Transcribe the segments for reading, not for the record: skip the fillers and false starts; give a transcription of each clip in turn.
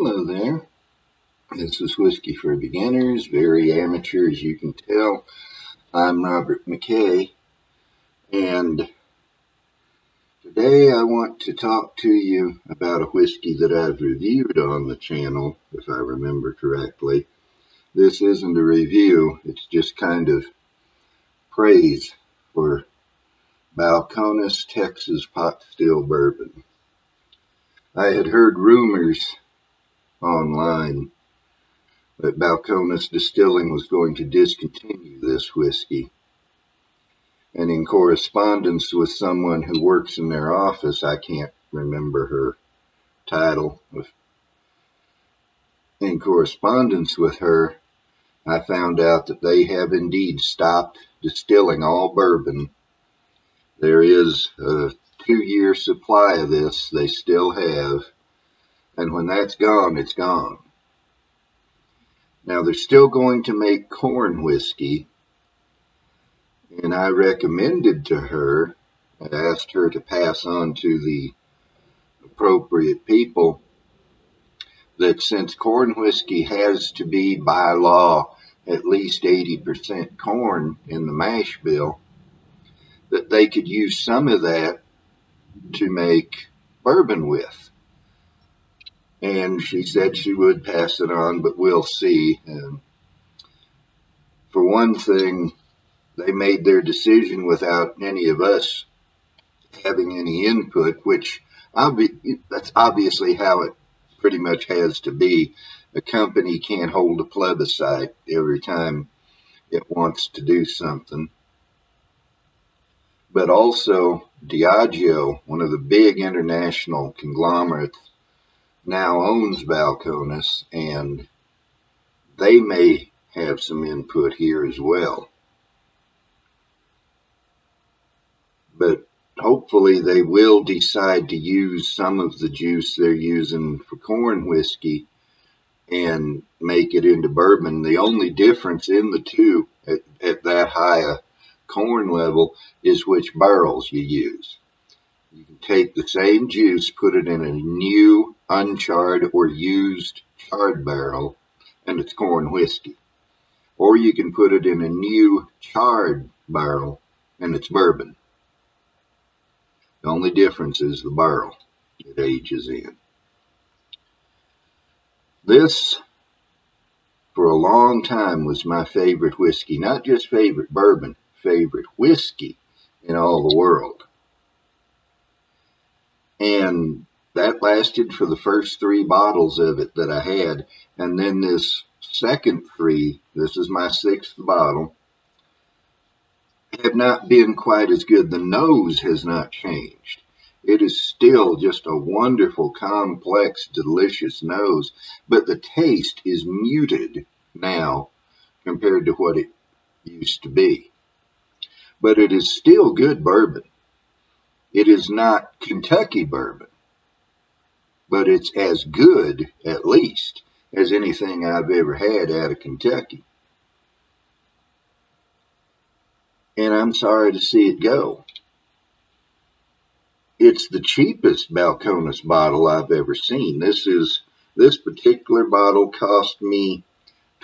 Hello there. This is Whiskey for Beginners, very amateur as you can tell. I'm Robert McKay, and today I want to talk to you about a whiskey that I've reviewed on the channel, if I remember correctly. This isn't a review, it's just kind of praise for Balcones, Texas pot still bourbon. I had heard rumors online that Balcones Distilling was going to discontinue this whiskey. And in correspondence with someone who works in their office, I can't remember her title. In correspondence with her, I found out that they have indeed stopped distilling all bourbon. There is a 2-year supply of this they still have, and when that's gone, it's gone. Now they're still going to make corn whiskey, and I recommended to her, I asked her to pass on to the appropriate people, that since corn whiskey has to be by law at least 80% corn in the mash bill, that they could use some of that to make bourbon with. And she said she would pass it on, but we'll see. And for one thing, they made their decision without any of us having any input, which that's obviously how it pretty much has to be. A company can't hold a plebiscite every time it wants to do something. But also, Diageo, one of the big international conglomerates, now owns Balcones, and they may have some input here as well. But hopefully they will decide to use some of the juice they're using for corn whiskey and make it into bourbon. The only difference in the two at that high a corn level is which barrels you use. You can take the same juice, put it in a new uncharred or used charred barrel, and it's corn whiskey. Or you can put it in a new charred barrel, and it's bourbon. The only difference is the barrel it ages in. This, for a long time, was my favorite whiskey. Not just favorite bourbon, favorite whiskey in all the world. And that lasted for the first 3 bottles of it that I had. And then this second 3, this is my 6th bottle, have not been quite as good. The nose has not changed. It is still just a wonderful, complex, delicious nose, but the taste is muted now compared to what it used to be. But it is still good bourbon. It is not Kentucky bourbon, but it's as good, at least, as anything I've ever had out of Kentucky. And I'm sorry to see it go. It's the cheapest Balcones bottle I've ever seen. This particular bottle cost me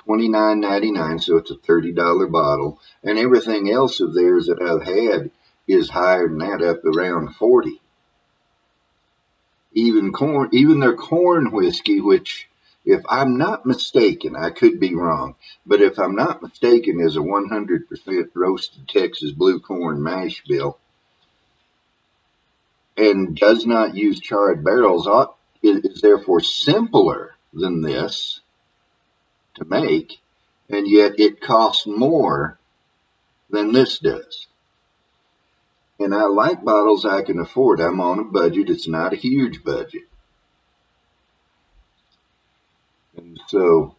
$29.99, so it's a $30 bottle, and everything else of theirs that I've had is higher than that, up around $40. Even their corn whiskey, which, if I'm not mistaken, I could be wrong, but if I'm not mistaken, is a 100% roasted Texas blue corn mash bill, and does not use charred barrels, is therefore simpler than this to make, and yet it costs more than this does. And I like bottles I can afford. I'm on a budget. It's not a huge budget. And so,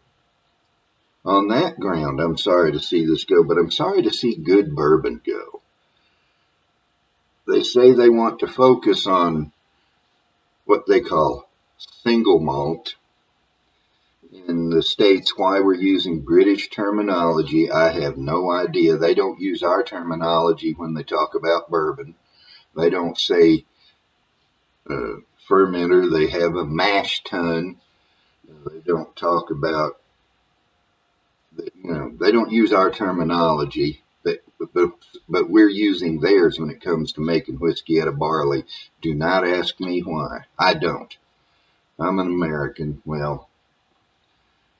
on that ground, I'm sorry to see this go, but I'm sorry to see good bourbon go. They say they want to focus on what they call single malt. In the States, why we're using British terminology, I have no idea. They don't use our terminology when they talk about bourbon. They don't say fermenter. They have a mash tun. They don't talk about, they don't use our terminology, but we're using theirs when it comes to making whiskey out of barley. Do not ask me why. I don't. I'm an American. Well,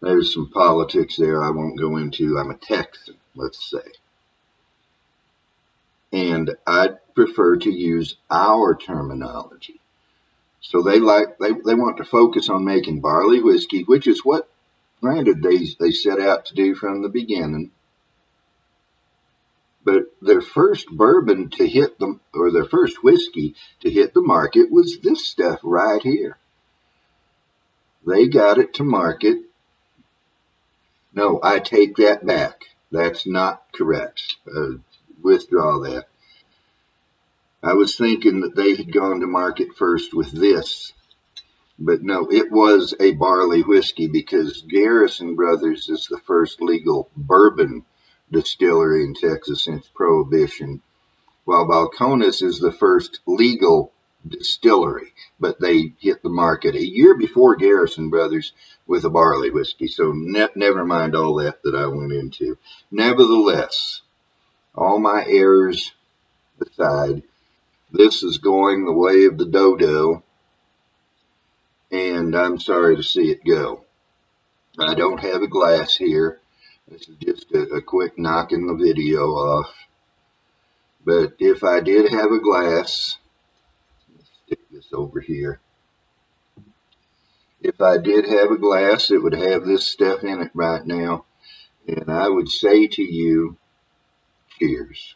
there's some politics there I won't go into. I'm a Texan, let's say. And I prefer to use our terminology. So they want to focus on making barley whiskey, which is what, granted, they set out to do from the beginning. But their first bourbon to hit them, or their first whiskey to hit the market, was this stuff right here. They got it to market. No, I take that back. That's not correct. Withdraw that. I was thinking that they had gone to market first with this, but no, it was a barley whiskey because Garrison Brothers is the first legal bourbon distillery in Texas since Prohibition, while Balcones is the first legal distillery, but they hit the market a year before Garrison Brothers with a barley whiskey. So never mind all that I went into. Nevertheless, all my errors aside, this is going the way of the dodo, and I'm sorry to see it go. I don't have a glass here. This is just a quick knocking the video off. But if I did have a glass, let's stick this over here. If I did have a glass, it would have this stuff in it right now. And I would say to you, cheers.